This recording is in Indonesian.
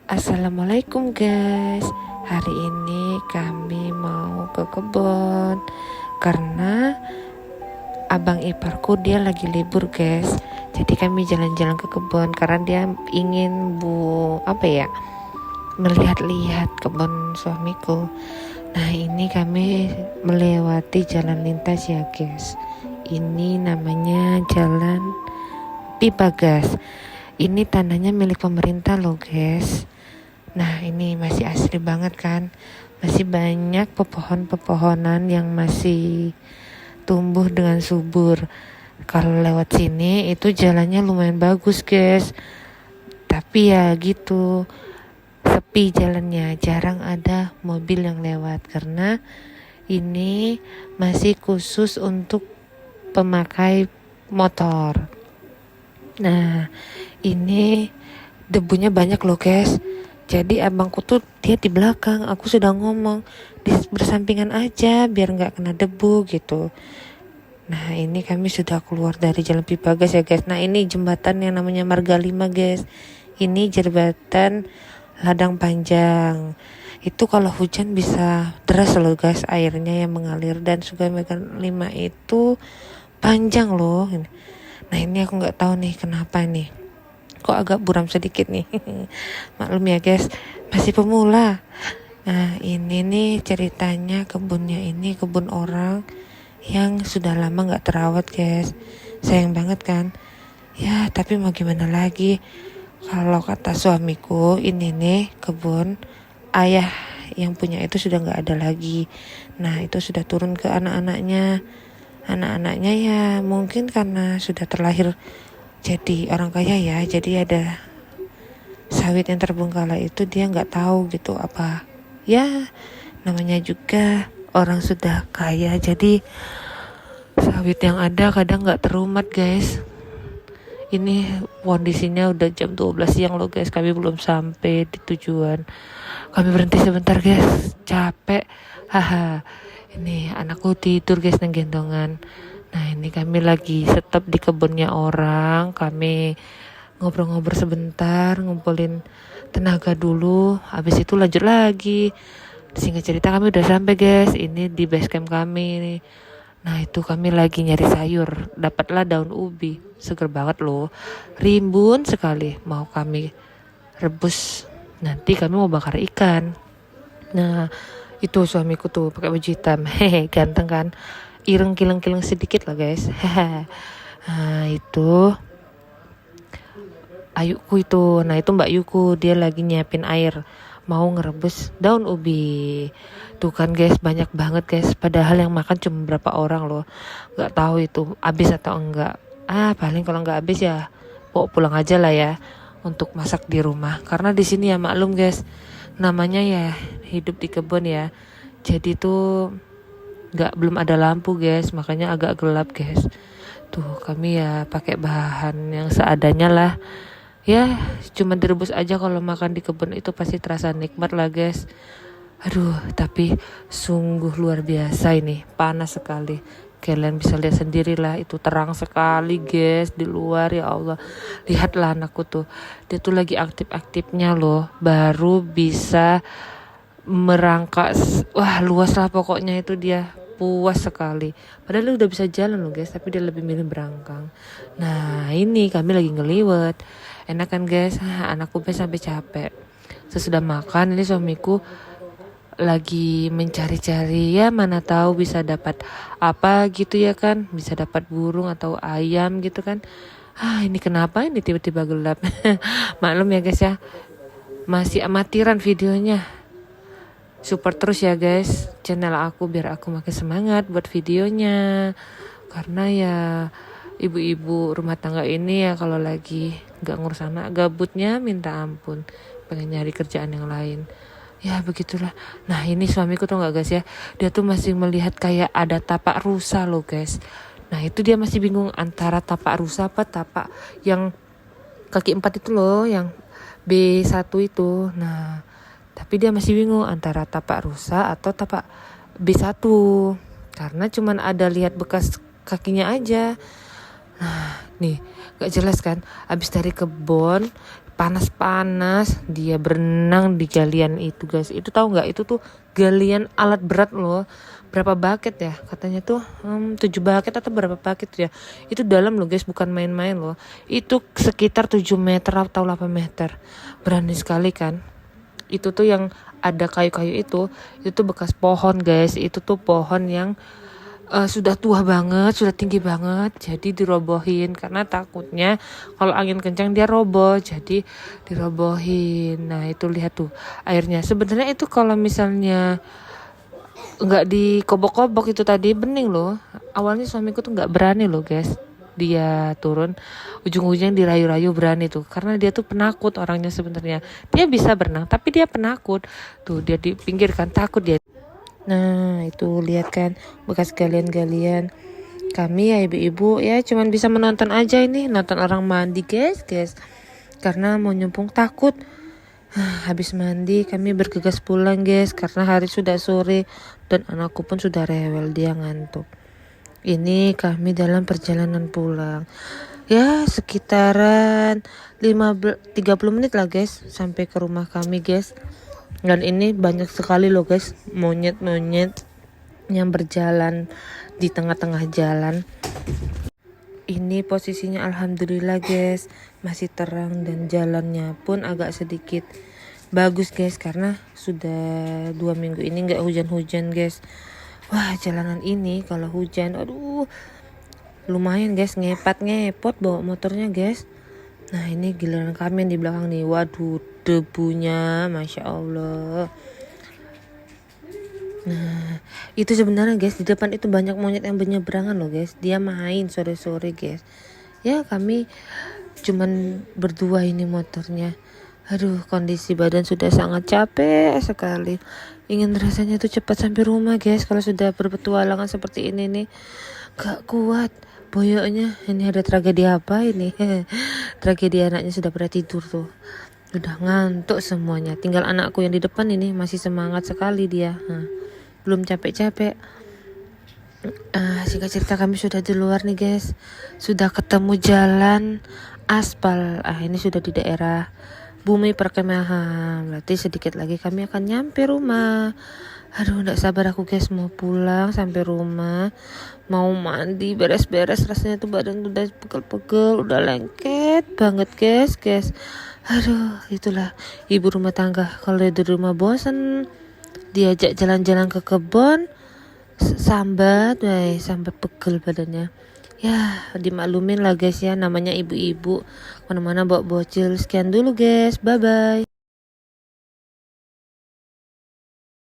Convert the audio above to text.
Assalamualaikum guys. Hari ini kami mau ke kebun karena abang iparku dia lagi libur guys. Jadi kami jalan-jalan ke kebun karena dia ingin melihat-lihat kebun suamiku. Nah ini kami melewati jalan lintas ya guys. Ini namanya jalan pipa gas. Ini tanahnya milik pemerintah loh guys. Nah ini masih asri banget kan. Masih banyak pepohonan yang masih tumbuh dengan subur. Kalau lewat sini itu jalannya lumayan bagus guys. Tapi ya gitu, sepi jalannya, jarang ada mobil yang lewat. Karena ini masih khusus untuk pemakai motor. Nah ini debunya banyak loh guys. Jadi abangku tuh dia di belakang, aku sudah ngomong bersampingan aja biar nggak kena debu gitu. Nah ini kami sudah keluar dari jalan pipa gas ya guys. Nah ini jembatan yang namanya Marga 5 guys. Ini jembatan ladang panjang. Itu kalau hujan bisa deras loh guys airnya yang mengalir. Dan Sungai Marga 5 itu panjang loh. Nah ini aku nggak tahu nih kenapa nih. Kok agak buram sedikit nih. Maklum ya guys, masih pemula. Nah ini nih ceritanya, kebunnya ini kebun orang yang sudah lama gak terawat guys. Sayang banget kan. Ya tapi mau gimana lagi. Kalau kata suamiku, ini nih kebun ayah yang punya itu sudah gak ada lagi. Nah itu sudah turun ke anak-anaknya. Anak-anaknya ya mungkin karena sudah terlahir jadi orang kaya ya, jadi ada sawit yang terbengkalai itu dia nggak tahu gitu apa ya, namanya juga orang sudah kaya, jadi sawit yang ada kadang nggak terumat guys. Ini kondisinya udah jam 12 siang loh guys, kami belum sampai di tujuan. Kami berhenti sebentar guys, capek. Haha, ini anakku tidur guys nang gendongan. Nah ini kami lagi stop di kebunnya orang. Kami ngobrol-ngobrol sebentar, ngumpulin tenaga dulu. Habis itu lanjut lagi. Singkat cerita kami udah sampai guys. Ini di base camp kami nih. Nah itu kami lagi nyari sayur. Dapatlah daun ubi, seger banget loh, rimbun sekali. Mau kami rebus, nanti kami mau bakar ikan. Nah itu suamiku tuh pakai baju hitam. Hehe, ganteng kan. Ireng kileng-kileng sedikit lah guys. Nah itu Ayuku itu. Nah itu Mbak Yuku, dia lagi nyiapin air, mau ngerebus daun ubi. Tuh kan guys, banyak banget guys. Padahal yang makan cuma berapa orang loh. Gak tahu itu habis atau enggak. Paling kalau enggak habis ya bawa pulang aja lah ya, untuk masak di rumah. Karena di sini ya maklum guys, namanya ya hidup di kebun ya. Jadi tuh belum ada lampu guys, makanya agak gelap guys. Tuh kami ya pakai bahan yang seadanya lah. Ya cuma direbus aja, kalau makan di kebun itu pasti terasa nikmat lah guys. Aduh tapi sungguh luar biasa ini, panas sekali. Kalian bisa lihat sendiri lah, itu terang sekali guys di luar. Ya Allah, lihatlah anakku tuh, dia tuh lagi aktif-aktifnya loh, baru bisa merangkak. Wah luas lah pokoknya, itu dia puas sekali. Padahal dia udah bisa jalan loh guys, tapi dia lebih milih berangkang. Nah ini kami lagi ngeliwet, enak kan guys. Anakku sampai capek. Sesudah makan ini suamiku lagi mencari-cari, ya mana tahu bisa dapat apa gitu ya kan, bisa dapat burung atau ayam gitu kan. Ini kenapa ini tiba-tiba gelap. Maklum ya guys ya, masih amatiran videonya. Support terus ya guys channel aku biar aku makin semangat buat videonya. Karena ya ibu-ibu rumah tangga ini ya kalau lagi gak ngurus anak, gabutnya minta ampun, pengen nyari kerjaan yang lain. Ya begitulah. Nah ini suamiku tuh gak guys ya, dia tuh masih melihat kayak ada tapak rusa loh guys. Nah itu dia masih bingung antara tapak rusa apa tapak yang kaki 4 itu loh, yang B1 itu. Nah tapi dia masih bingung antara tapak rusa atau tapak B1, karena cuman ada lihat bekas kakinya aja. Nah nih gak jelas kan, abis dari kebun panas-panas dia berenang di galian itu guys. Itu tahu nggak, itu tuh galian alat berat loh. Berapa bucket ya katanya tuh, 7 bucket atau berapa bucket ya. Itu dalam loh guys, bukan main-main loh. Itu sekitar 7 meter atau 8 meter. Berani sekali kan. Itu tuh yang ada kayu-kayu itu tuh bekas pohon guys. Itu tuh pohon yang sudah tua banget, sudah tinggi banget, jadi dirobohin karena takutnya kalau angin kencang dia roboh, jadi dirobohin. Nah itu lihat tuh airnya. Sebenarnya itu kalau misalnya nggak dikobok-kobok itu tadi bening loh. Awalnya suamiku tuh nggak berani loh guys, dia turun, ujung-ujungnya dirayu-rayu berani tuh karena dia tuh penakut orangnya. Sebenarnya dia bisa berenang tapi dia penakut tuh, dia dipinggirkan, takut dia. Nah itu lihat kan bekas galian-galian. Kami ya ibu-ibu ya cuman bisa menonton aja, ini nonton orang mandi guys. Karena mau nyemplung takut. Habis mandi kami bergegas pulang guys karena hari sudah sore dan anakku pun sudah rewel, dia ngantuk. Ini kami dalam perjalanan pulang. Ya sekitaran 30 menit lah guys sampai ke rumah kami guys. Dan ini banyak sekali loh guys monyet-monyet yang berjalan di tengah-tengah jalan. Ini posisinya alhamdulillah guys masih terang dan jalannya pun agak sedikit bagus guys karena sudah 2 minggu ini nggak hujan-hujan guys. Wah jalanan ini kalau hujan aduh lumayan guys, ngepot bawa motornya guys. Nah ini giliran kami yang di belakang nih, waduh debunya masya Allah. Nah itu sebenarnya guys di depan itu banyak monyet yang bernyeberangan loh guys, dia main sore-sore guys. Ya kami cuman berdua ini motornya. Aduh kondisi badan sudah sangat capek sekali, ingin rasanya tuh cepat sampai rumah guys. Kalau sudah berpetualangan seperti ini nih gak kuat boyoknya. Ini ada tragedi apa ini? Tragedi anaknya sudah pada tidur tuh, udah ngantuk semuanya. Tinggal anakku yang di depan ini masih semangat sekali dia, belum capek-capek. Singkat cerita kami sudah di luar nih guys, sudah ketemu jalan aspal. Ini sudah di daerah Bumi Perkemahan, berarti sedikit lagi kami akan nyampe rumah. Aduh gak sabar aku guys mau pulang sampai rumah, mau mandi beres-beres. Rasanya tuh badan udah pegel-pegel, udah lengket banget guys. Aduh itulah ibu rumah tangga, kalau di rumah bosan diajak jalan-jalan ke kebun sambat pegel badannya. Ya dimaklumin lah guys ya, namanya ibu-ibu mana-mana bawa bocil. Sekian dulu guys, bye bye.